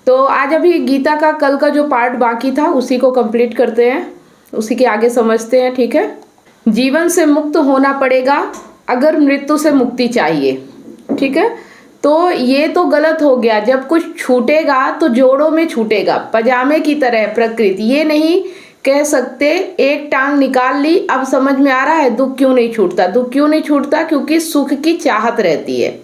तो आज अभी गीता का कल का जो पार्ट बाकी था उसी को कंप्लीट करते हैं, उसी के आगे समझते हैं। ठीक है। जीवन से मुक्त होना पड़ेगा अगर मृत्यु से मुक्ति चाहिए। ठीक है। तो ये तो गलत हो गया, जब कुछ छूटेगा तो जोड़ों में छूटेगा, पजामे की तरह प्रकृति। ये नहीं कह सकते एक टांग निकाल ली अब समझ में आ रहा है दुख क्यों नहीं छूटता। दुख क्यों नहीं छूटता? क्योंकि सुख की चाहत रहती है।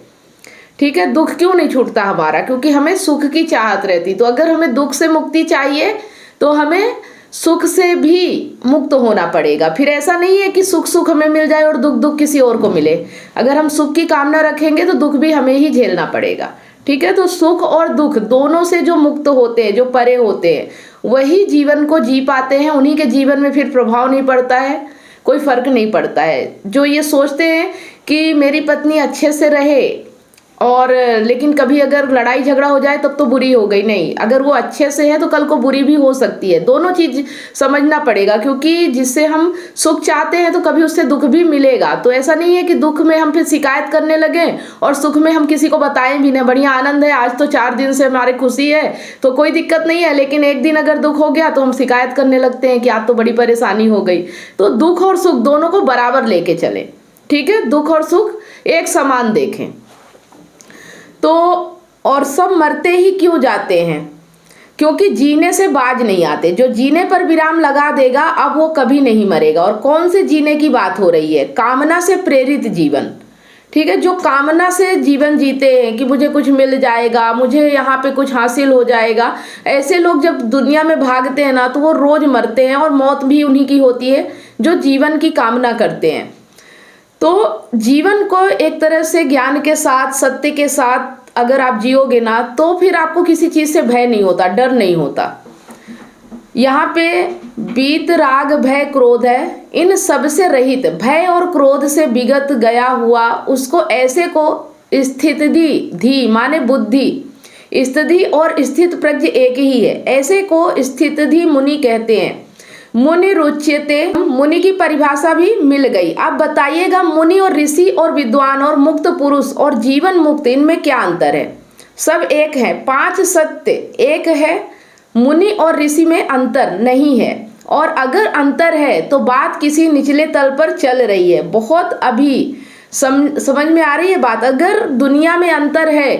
ठीक है। दुख क्यों नहीं छूटता हमारा? क्योंकि हमें सुख की चाहत रहती। तो अगर हमें दुख से मुक्ति चाहिए तो हमें सुख से भी मुक्त होना पड़ेगा। फिर ऐसा नहीं है कि सुख सुख हमें मिल जाए और दुख दुख किसी और को मिले। अगर हम सुख की कामना रखेंगे तो दुख भी हमें ही झेलना पड़ेगा। ठीक है। तो सुख और दुख दोनों से जो मुक्त होते हैं, जो परे होते हैं, वही जीवन को जी पाते हैं। उन्हीं के जीवन में फिर प्रभाव नहीं पड़ता है, कोई फर्क नहीं पड़ता है। जो ये सोचते हैं कि मेरी पत्नी अच्छे से रहे और लेकिन कभी अगर लड़ाई झगड़ा हो जाए तब तो बुरी हो गई, नहीं, अगर वो अच्छे से है तो कल को बुरी भी हो सकती है। दोनों चीज समझना पड़ेगा, क्योंकि जिससे हम सुख चाहते हैं तो कभी उससे दुख भी मिलेगा। तो ऐसा नहीं है कि दुख में हम फिर शिकायत करने लगे और सुख में हम किसी को बताएं भी नहीं, बढ़िया आनंद है, आज तो 4 दिन से हमारे खुशी है तो कोई दिक्कत नहीं है, लेकिन एक दिन अगर दुख हो गया तो हम शिकायत करने लगते हैं कि आज तो बड़ी परेशानी हो गई। तो दुख और सुख दोनों को बराबर लेके चले। ठीक है। दुख और सुख एक समान देखें। तो और सब मरते ही क्यों जाते हैं? क्योंकि जीने से बाज नहीं आते। जो जीने पर विराम लगा देगा अब वो कभी नहीं मरेगा। और कौन से जीने की बात हो रही है? कामना से प्रेरित जीवन। ठीक है। जो कामना से जीवन जीते हैं कि मुझे कुछ मिल जाएगा, मुझे यहाँ पे कुछ हासिल हो जाएगा, ऐसे लोग जब दुनिया में भागते हैं ना तो वो रोज मरते हैं और मौत भी उन्हीं की होती है जो जीवन की कामना करते हैं। तो जीवन को एक तरह से ज्ञान के साथ, सत्य के साथ अगर आप जियोगे ना तो फिर आपको किसी चीज से भय नहीं होता, डर नहीं होता। यहाँ पे बीत राग भय क्रोध है, इन सब से रहित, भय और क्रोध से विगत गया हुआ उसको ऐसे को स्थित धी माने बुद्धि, स्थिति और स्थित प्रज्ञ एक ही है, ऐसे को स्थित धी मुनि कहते हैं। मुनि रुच्यते, मुनि की परिभाषा भी मिल गई। अब बताइएगा मुनि और ऋषि और विद्वान और मुक्त पुरुष और जीवन मुक्त, इनमें क्या अंतर है? सब एक है। 5 सत्य एक है, मुनि और ऋषि में अंतर नहीं है। और अगर अंतर है तो बात किसी निचले तल पर चल रही है। बहुत अभी समझ में आ रही है बात? अगर दुनिया में अंतर है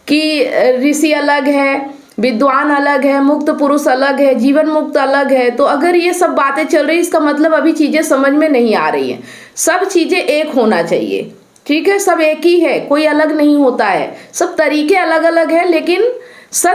कि ऋषि अलग है, विद्वान अलग है, मुक्त पुरुष अलग है, जीवन मुक्त अलग है, तो अगर ये सब बातें चल रही इसका मतलब अभी चीजें समझ में नहीं आ रही हैं। सब चीजें एक होना चाहिए। ठीक है। सब एक ही है, कोई अलग नहीं होता है। सब तरीके अलग अलग है लेकिन